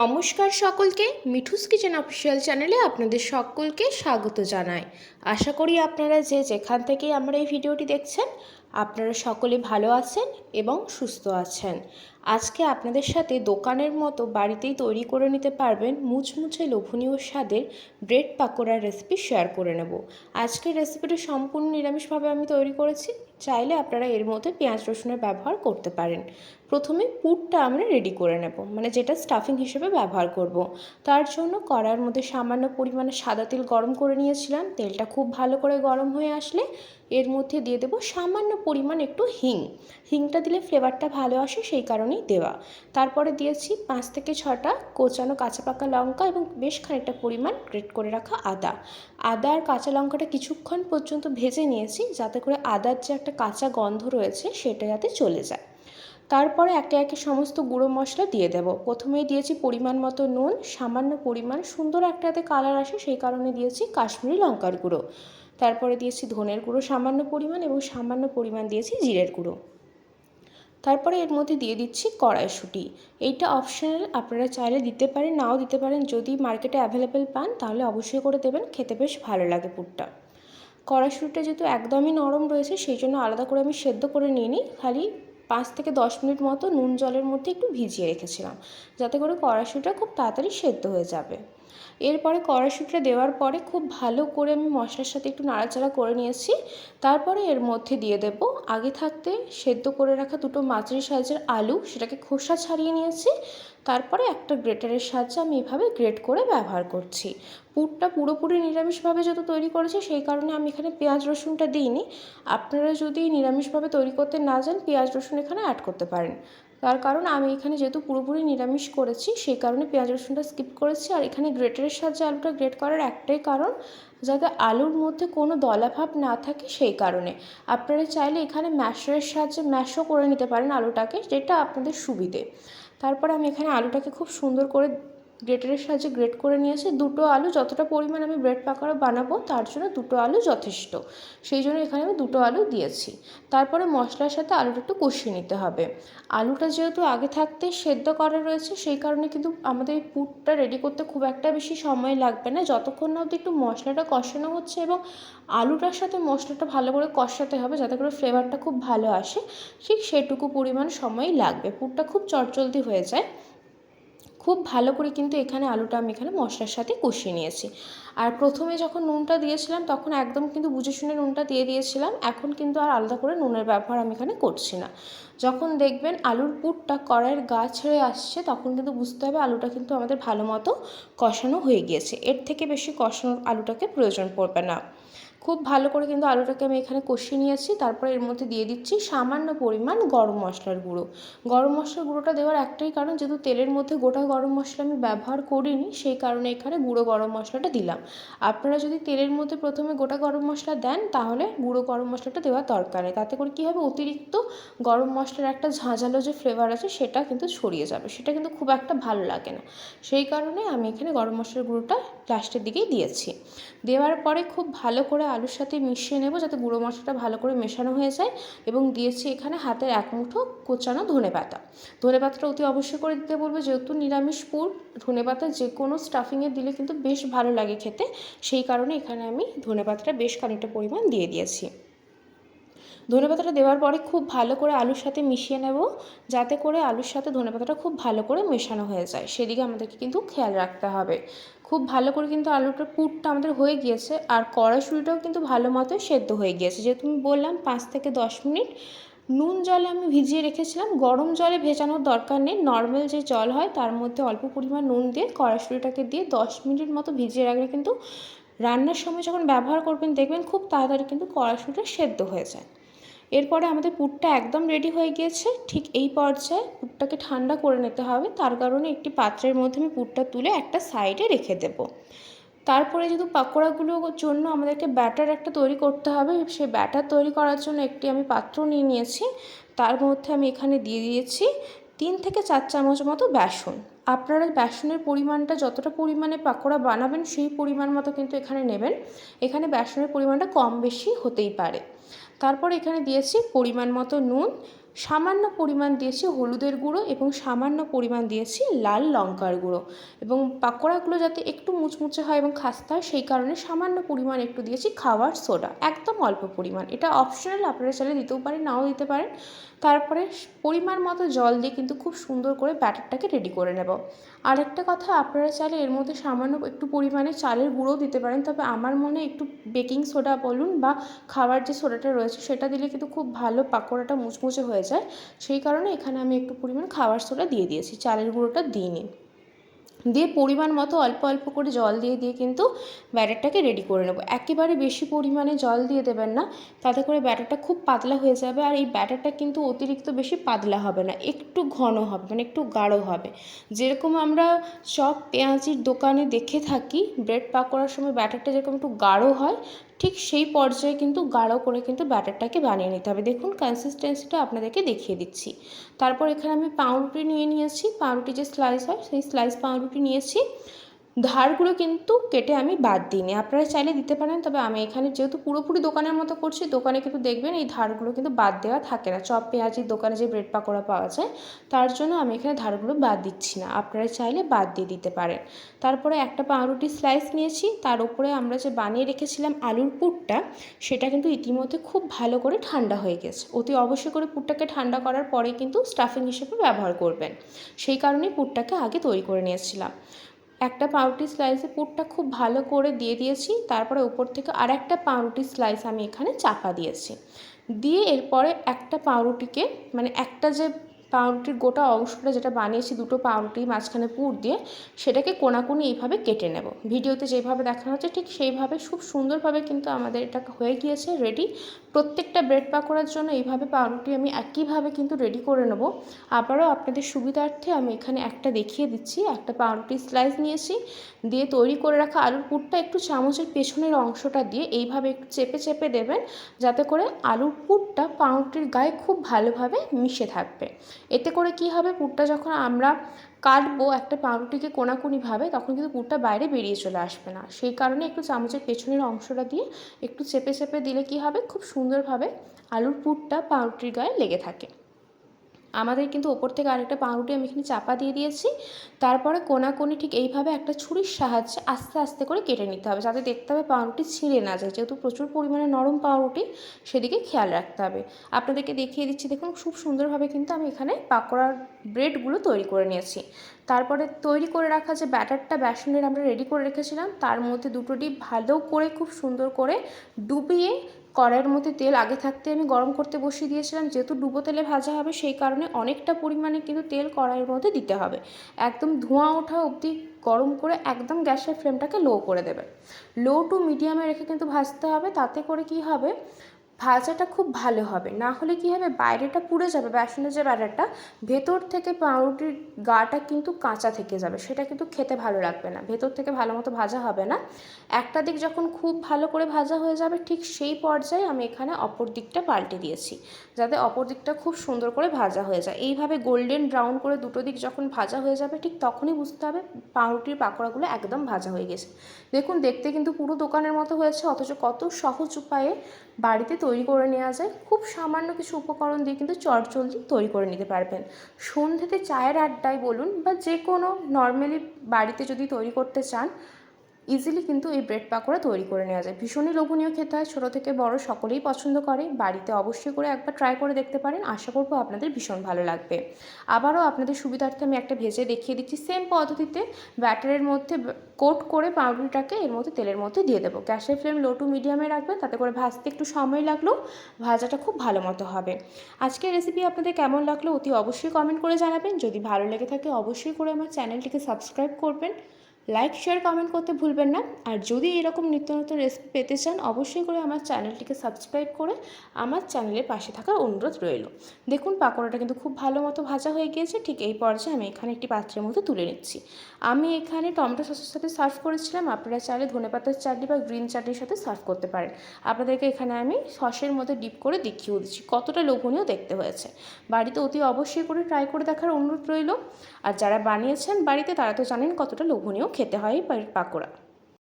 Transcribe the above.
নমস্কার সকলকে, Mithu's kitchen official চ্যানেলে আপনাদের সকলকে স্বাগত জানাই। আশা করি আপনারা যে যেখান থেকেই আমার এই ভিডিওটি দেখছেন আপনারা সকলে ভালো আছেন এবং সুস্থ আছেন। আজকে আপনাদের সাথে দোকানের মতো বাড়িতেই তৈরি করে নিতে পারবেন মুচমুচে লোভনীয় স্বাদের ব্রেড পাকোড়ার রেসিপি শেয়ার করে নেব। আজকের রেসিপিটি সম্পূর্ণ নিরামিষভাবে আমি তৈরি করেছি। চাইলে আপনারা এর মধ্যে পেঁয়াজ রসুনের ব্যবহার করতে পারেন। প্রথমে পুরটা আমরা রেডি করে নেব, মানে যেটা স্টাফিং হিসেবে ব্যবহার করব। তার জন্য কড়াইয়ের মধ্যে সামান্য পরিমাণে সাদা তেল গরম করে নিয়েছিলাম। তেলটা খুব ভালো করে গরম হয়ে আসলে এর মধ্যে দিয়ে দেবো সামান্য পরিমাণ একটু হিংটা দিলে ফ্লেভারটা ভালো আসে, সেই কারণেই দেওয়া। তারপরে দিয়েছি 5 থেকে 6টা কোচানো কাঁচা পাকা লঙ্কা এবং বেশ খানিকটা পরিমাণ গ্রেট করে রাখা আদা। আদা আর কাঁচা লঙ্কাটা কিছুক্ষণ পর্যন্ত ভেজে নিয়েছি, যাতে করে আদার যে একটা কাঁচা গন্ধ রয়েছে সেটা যাতে চলে যায়। তারপরে একে একে সমস্ত গুঁড়ো মশলা দিয়ে দেব। প্রথমেই দিয়েছি পরিমাণ মতো নুন, সামান্য পরিমাণ সুন্দর একটা যাতে কালার আসে সেই কারণে দিয়েছি কাশ্মীরি লঙ্কার গুঁড়ো। তারপরে দিয়েছি ধনের গুঁড়ো সামান্য পরিমাণ এবং সামান্য পরিমাণ দিয়েছি জিরের গুঁড়ো। তারপরে এর মধ্যে দিয়ে দিচ্ছি কড়াইশুঁটি। এইটা অপশনাল, আপনারা চাইলে দিতে পারেন নাও দিতে পারেন। যদি মার্কেটে অ্যাভেলেবেল পান তাহলে অবশ্যই করে দেবেন, খেতে বেশ ভালো লাগে পুরটা। কড়াইশুঁটিটা যেহেতু একদমই নরম রয়েছে সেই জন্য আলাদা করে আমি সেদ্ধ করে নিইনি, খালি 5 থেকে 10 মিনিট মতো নুন জলের মধ্যে একটু ভিজিয়ে রেখেছিলাম, যাতে করে কড়াইশুঁটিটা খুব তাড়াতাড়ি সেদ্ধ হয়ে যাবে। এরপরে কড়াইশুঁটিটা দেওয়ার পরে খুব ভালো করে আমি মশলার সাথে একটু নাড়াচাড়া করে নিয়েছি। তারপরে এর মধ্যে দিয়ে দেব আগে থাকতে সেদ্ধ করে রাখা দুটো মাঝারি সাইজের আলু, সেটাকে খোসা ছাড়িয়ে নিয়েছি। তারপরে একটা গ্রেটারের সাহায্যে আমি এভাবে গ্রেট করে ব্যবহার করছি। পুরটা পুরোপুরি নিরামিষভাবে যেহেতু তৈরি করেছি সেই কারণে আমি এখানে পেঁয়াজ রসুনটা দিইনি। আপনারা যদি নিরামিষভাবে তৈরি করতে না যান পেঁয়াজ রসুন এখানে অ্যাড করতে পারেন। তার কারণ আমি এখানে যেহেতু পুরোপুরি নিরামিষ করেছি সেই কারণে পেঁয়াজ রসুনটা স্কিপ করেছি। আর এখানে গ্রেটারের সাহায্যে আলুটা গ্রেট করার একটাই কারণ, যাতে আলুর মধ্যে কোনো দলাভাব না থাকে সেই কারণে। আপনারা চাইলে এখানে ম্যাশারের সাহায্যে ম্যাশও করে নিতে পারেন আলুটাকে, যেটা আপনাদের সুবিধে। তারপরে আমি এখানে আলুটাকে খুব সুন্দর করে গ্রেটারের সাহায্যে গ্রেট করে নিয়েছি। দুটো আলু, যতটা পরিমাণ আমি ব্রেড পাকোড়া বানাবো তার জন্য দুটো আলু যথেষ্ট, সেই জন্য এখানে আমি দুটো আলু দিয়েছি। তারপরে মশলার সাথে আলুটা একটু কষিয়ে নিতে হবে। আলুটা যেহেতু আগে থাকতে সেদ্ধ করা রয়েছে সেই কারণে কিন্তু আমাদের এই পুরটা রেডি করতে খুব একটা বেশি সময় লাগবে না। যতক্ষণ না অবধি একটু মশলাটা কষানো হচ্ছে এবং আলুটার সাথে মশলাটা ভালো করে কষাতে হবে যাতে করে ফ্লেভারটা খুব ভালো আসে, ঠিক সেটুকু পরিমাণ সময়ই লাগবে। পুরটা খুব চটজলদি হয়ে যায়। খুব ভালো করে কিন্তু এখানে আলুটা আমি এখানে মশলার সাথে কষিয়ে নিয়েছি। আর প্রথমে যখন নুনটা দিয়েছিলাম তখন একদম কিন্তু বুঝে শুনে নুনটা দিয়ে দিয়েছিলাম। এখন কিন্তু আর আলাদা করে নুনের ব্যবহার আমি এখানে করছি না। যখন দেখবেন আলুর পুরটা কড়াইয়ের গা ছেড়ে আসছে তখন কিন্তু বুঝতে হবে আলুটা কিন্তু আমাদের ভালো মতো কষানো হয়ে গিয়েছে। এর থেকে বেশি কষানোর আলুটাকে প্রয়োজন পড়বে না। খুব ভালো করে কিন্তু আলুটাকে আমি এখানে কষিয়ে নিয়েছি। তারপরে এর মধ্যে দিয়ে দিচ্ছি সামান্য পরিমাণ গরম মশলার গুঁড়ো। গরম মশলার গুঁড়োটা দেওয়ার একটাই কারণ, যেহেতু তেলের মধ্যে গোটা গরম মশলা আমি ব্যবহার করিনি সেই কারণে এখানে গুঁড়ো গরম মশলাটা দিলাম। আপনারা যদি তেলের মধ্যে প্রথমে গোটা গরম মশলা দেন তাহলে গুঁড়ো গরম মশলাটা দেওয়ার দরকার নেই। তাতে করে কী হবে, অতিরিক্ত গরম মশলার একটা ঝাঁঝালো যে ফ্লেভার আছে সেটা কিন্তু ছড়িয়ে যাবে, সেটা কিন্তু খুব একটা ভালো লাগে না। সেই কারণে আমি এখানে গরম মশলার গুঁড়োটা লাস্টের দিকেই দিয়েছি। দেওয়ার পরে খুব ভালো করে আলুর সাথে মিশিয়ে নেব যাতে গুঁড়ো মশলাটা ভালো করে মেশানো হয়ে যায়। এবং দিয়েছি এখানে হাতের 1 মুঠো কোচানো ধনেপাতা। ধনেপাতাটা অতি অবশ্যই করে দিতে বলবো, যেহেতু নিরামিষ পুর ধনেপাতা যে কোনো স্টাফিংয়ে দিলে কিন্তু বেশ ভালো লাগে খেতে, সেই কারণে এখানে আমি ধনেপাতাটা বেশ খানিকটা পরিমাণ দিয়ে দিয়েছি। ধনেপাতাটা দেওয়ার পরে খুব ভালো করে আলুর সাথে মিশিয়ে নেব, যাতে করে আলুর সাথে ধনেপাতাটা খুব ভালো করে মেশানো হয়ে যায়, সেদিকে আমাদেরকে কিন্তু খেয়াল রাখতে হবে। খুব ভালো করে কিন্তু আলুটার পুরটা আমাদের হয়ে গিয়েছে আর কড়াইশুঁটিটাও কিন্তু ভালো মতো সেদ্ধ হয়ে গিয়েছে। যেহেতু আমি বললাম 5 থেকে 10 মিনিট নুন জলে আমি ভিজিয়ে রেখেছিলাম। গরম জলে ভেজানোর দরকার নেই, নর্মাল যে জল হয় তার মধ্যে অল্প পরিমাণ নুন দিয়ে কড়াইশুঁটিটাকে দিয়ে 10 মিনিট মতো ভিজিয়ে রাখলে কিন্তু রান্নার সময় যখন ব্যবহার করবেন দেখবেন খুব তাড়াতাড়ি কিন্তু কড়াইশুঁটিটা সেদ্ধ হয়ে যায়। এরপরে আমাদের পুরটা একদম রেডি হয়ে গিয়েছে। ঠিক এই পর্যায়ে পুরটাকে ঠান্ডা করে নিতে হবে, তার কারণে একটি পাত্রের মধ্যে আমি পুরটা তুলে একটা সাইডে রেখে দেব। তারপরে যেহেতু পাকোড়াগুলোর জন্য আমাদেরকে ব্যাটার একটা তৈরি করতে হবে, সেই ব্যাটার তৈরি করার জন্য একটি আমি পাত্র নিয়ে নিয়েছি। তার মধ্যে আমি এখানে দিয়ে দিয়েছি 3 থেকে 4 চামচ মতো বেসন। আপনারা বেসনের পরিমাণটা যতটা পরিমাণে পাকোড়া বানাবেন সেই পরিমাণ মতো কিন্তু এখানে নেবেন। এখানে বেসনের পরিমাণটা কম বেশি হতেই পারে। তারপর এখানে দিয়েছি পরিমাণ মতো নুন, সামান্য পরিমাণ দিয়েছি হলুদের গুঁড়ো এবং সামান্য পরিমাণ দিয়েছি লাল লঙ্কার গুঁড়ো, এবং পাকোড়াগুলো যাতে একটু মুচমুচে হয় এবং খাস্তা হয় সেই কারণে সামান্য পরিমাণ একটু দিয়েছি খাবার সোডা, একদম অল্প পরিমাণ। এটা অপশনাল, আপনারা চাইলে দিতেও পারেন, নাও দিতে পারেন। তারপরে পরিমাণ মতো জল দিয়ে কিন্তু খুব সুন্দর করে ব্যাটারটাকে রেডি করে নেব। আরেকটা কথা, আপনারা চাইলে এর মধ্যে সামান্য একটু পরিমাণে চালের গুঁড়োও দিতে পারেন, তবে আমার মনে হয় একটু বেকিং সোডা বলুন বা খাবার যে সোডাটা রয়েছে সেটা দিলে কিন্তু খুব ভালো পাকোড়াটা মুচমুচে হয়ে যায়। সেই কারণে এখানে আমি একটু পরিমাণ খাবার সোডা দিয়ে দিয়েছি, চালের গুঁড়োটা দিইনি। দিয়ে পরিমাণ মতো অল্প অল্প করে জল দিয়ে দিয়ে কিন্তু ব্যাটারটাকে রেডি করে নেব। একেবারে বেশি পরিমাণে জল দিয়ে দেবেন না, তাতে করে ব্যাটারটা খুব পাতলা হয়ে যাবে। আর এই ব্যাটারটা কিন্তু অতিরিক্ত বেশি পাতলা হবে না, একটু ঘন হবে, মানে একটু গাঢ় হবে। যেরকম আমরা চপ পেঁয়াজির দোকানে দেখে থাকি ব্রেড পাকোড়ার সময় ব্যাটারটা যেরকম একটু গাঢ় হয়, ঠিক সেই পর্যায়ে কিন্তু গাঢ় করে কিন্তু ব্যাটারটাকে বানিয়ে নিতে হবে। দেখুন কনসিস্টেন্সিটা আপনাদেরকে দেখিয়ে দিচ্ছি। তারপর এখানে আমি পাউরুটি নিয়েছি, পাউরুটি যে স্লাইস হয় সেই স্লাইস পাউরুটি নিয়েছি। ধারগুলো কিন্তু কেটে আমি বাদ দিইনি, আপনারা চাইলে দিতে পারেন, তবে আমি এখানে যেহেতু পুরোপুরি দোকানের মতো করছি, দোকানে কিন্তু দেখবেন এই ধারগুলো কিন্তু বাদ দেওয়া থাকে না। চপ পেঁয়াজির দোকানে যে ব্রেড পাকোড়া পাওয়া যায় তার জন্য আমি এখানে ধারগুলো বাদ দিচ্ছি না, আপনারা চাইলে বাদ দিয়ে দিতে পারেন। তারপরে একটা পাউরুটি স্লাইস নিয়েছি, তার উপরে আমরা যে বানিয়ে রেখেছিলাম আলুর পুরটা, সেটা কিন্তু ইতিমধ্যে খুব ভালো করে ঠান্ডা হয়ে গেছে। অতি অবশ্যই করে পুরটাকে ঠান্ডা করার পরে কিন্তু স্টাফিং হিসেবে ব্যবহার করবেন, সেই কারণেই পুরটাকে আগে তৈরি করে নিয়েছিলাম। একটা পাউরুটি স্লাইসে পুরটা খুব ভালো করে দিয়ে দিয়েছি, তারপরে উপর থেকে আরেকটা পাউরুটি স্লাইস আমি এখানে চাপা দিয়েছি। দিয়ে এরপরে একটা পাউরুটিকে, মানে একটা যে পাউরুটির গোটা অংশটা যেটা বানিয়েছি দুটো পাউরুটি মাঝখানে পুর দিয়ে, সেটাকে কোনাকুনি এইভাবে কেটে নেব। ভিডিওতে যেভাবে দেখানো হচ্ছে ঠিক সেইভাবে খুব সুন্দরভাবে কিন্তু আমাদের এটা হয়ে গিয়েছে রেডি। প্রত্যেকটা ব্রেড পাকোড়ার জন্য এইভাবে পাউরুটি আমি একইভাবে কিন্তু রেডি করে নেব। আবারও আপনাদের সুবিধার্থে আমি এখানে একটা দেখিয়ে দিচ্ছি। একটা পাউরুটি স্লাইস নিয়েছি, দিয়ে তৈরি করে রাখা আলুর পুরটা একটু চামচের পেছনের অংশটা দিয়ে এইভাবে একটু চেপে চেপে দেবেন, যাতে করে আলুর পুরটা পাউরুটির গায়ে খুব ভালোভাবে মিশে থাকবে। এতে করে কি হবে, পুরটা যখন আমরা কাটবো একটা পাউরুটিকে কোনাকুনিভাবে, তখন কিন্তু পুরটা বাইরে বেরিয়ে চলে আসবে না। সেই কারণে একটু চামচের পেছনের অংশটা দিয়ে একটু চেপে চেপে দিলে কি হবে, খুব সুন্দরভাবে আলুর পুরটা পাউরুটির গায়ে লেগে থাকে। আমাদের কিন্তু ওপর থেকে আরেকটা পাউরুটি আমি এখানে চাপা দিয়ে দিয়েছি। তারপরে কোনাকুনি ঠিক এইভাবে একটা ছুরির সাহায্যে আস্তে আস্তে করে কেটে নিতে হবে, যাতে দেখতে হবে পাউরুটি ছিঁড়ে না যায়, যেহেতু প্রচুর পরিমাণে নরম পাউরুটি, সেদিকে খেয়াল রাখতে হবে। আপনাদেরকে দেখিয়ে দিচ্ছি, দেখুন খুব সুন্দরভাবে কিন্তু আমি এখানে পাকোড়ার ব্রেডগুলো তৈরি করে নিয়েছি। তারপরে তৈরি করে রাখা যে ব্যাটারটা বেসনের আমরা রেডি করে রেখেছিলাম, তার মধ্যে দুটো ডিপ ভালো করে খুব সুন্দর করে ডুবিয়ে কড়াইয়ের মধ্যে তেল আগে থাকতে আমি গরম করতে বসিয়ে দিয়েছিলাম। যেহেতু ডুবো তেলে ভাজা হবে সেই কারণে অনেকটা পরিমাণে কিন্তু তেল কড়াইয়ের মধ্যে দিতে হবে। একদম ধোঁয়া ওঠা অবধি গরম করে একদম গ্যাসের ফ্লেমটাকে লো করে দেবে। লো টু মিডিয়ামে রেখে কিন্তু ভাজতে হবে, তাতে করে কি হবে, ভাজাটা খুব ভালো হবে। না হলে কি হবে, বাইরেটা পুড়ে যাবে বেসনের যে ব্যাটারটা, ভেতর থেকে পাউরুটির গাটা কিন্তু কাঁচা থেকে যাবে, সেটা কিন্তু খেতে ভালো লাগবে না, ভেতর থেকে ভালো মতো ভাজা হবে না। একটা দিক যখন খুব ভালো করে ভাজা হয়ে যাবে, ঠিক সেই পর্যায়ে আমি এখানে অপর দিকটা পাল্টে দিয়েছি, যাতে অপর দিকটা খুব সুন্দর করে ভাজা হয়ে যায়। এইভাবে গোল্ডেন ব্রাউন করে দুটো দিক যখন ভাজা হয়ে যাবে, ঠিক তখনই বুঝতে হবে পাউরুটির পাকোড়াগুলো একদম ভাজা হয়ে গেছে। দেখুন দেখতে কিন্তু পুরো দোকানের মতো হয়েছে, অথচ কত সহজ উপায়ে বাড়িতে তৈরি করে নেওয়া যায়। খুব সামান্য কিছু উপকরণ দিয়ে কিন্তু চটজলদি তৈরি করে নিতে পারবেন। সন্ধ্যেতে চায়ের আড্ডায় বলুন বা যে কোনো নর্মালি বাড়িতে যদি তৈরি করতে চান, ইজিলি কিন্তু এই ব্রেড পাকোড়া তৈরি করে নেওয়া যায়। ভীষণই লোভনীয় খেতে হয়, ছোটো থেকে বড় সকলেই পছন্দ করে। বাড়িতে অবশ্যই করে একবার ট্রাই করে দেখতে পারেন, আশা করবো আপনাদের ভীষণ ভালো লাগবে। আবারও আপনাদের সুবিধার্থে আমি একটা ভেজে দেখিয়ে দিচ্ছি। সেম পদ্ধতিতে ব্যাটারের মধ্যে কোট করে পাউরুটিটাকে এর মধ্যে তেলের মধ্যে দিয়ে দেবো। গ্যাসের ফ্লেম লো টু মিডিয়ামে রাখবেন, তাতে করে ভাজতে একটু সময় লাগলেও ভাজাটা খুব ভালো মতো হবে। আজকের রেসিপি আপনাদের কেমন লাগলো অতি অবশ্যই কমেন্ট করে জানাবেন। যদি ভালো লেগে থাকে অবশ্যই করে আমার চ্যানেলটিকে সাবস্ক্রাইব করবেন, লাইক শেয়ার কমেন্ট করতে ভুলবেন না। আর যদি এরকম নিত্য নতুন রেসিপি পেতে চান অবশ্যই করে আমার চ্যানেলটিকে সাবস্ক্রাইব করে আমার চ্যানেলের পাশে থাকার অনুরোধ রইল। দেখুন পাকোড়াটা কিন্তু খুব ভালো মতো ভাজা হয়ে গিয়েছে। ঠিক এই পর্যায়ে আমি এখানে একটি পাত্রের মধ্যে তুলে নিচ্ছি। আমি এখানে টমেটো সসের সাথে সার্ভ করেছিলাম, আপনারা চাইলে ধনেপাতার চাটনি বা গ্রিন চাটনির সাথে সার্ভ করতে পারেন। আপনাদেরকে এখানে আমি সসের মধ্যে ডিপ করে দেখিয়েও দিচ্ছি, কতটা লোভনীয় দেখতে হয়েছে। বাড়িতে অতি অবশ্যই করে ট্রাই করে দেখার অনুরোধ রইল। আর যারা বানিয়েছেন বাড়িতে তারা তো জানেন কতটা লোভনীয় খেতে হয় পাকোড়া।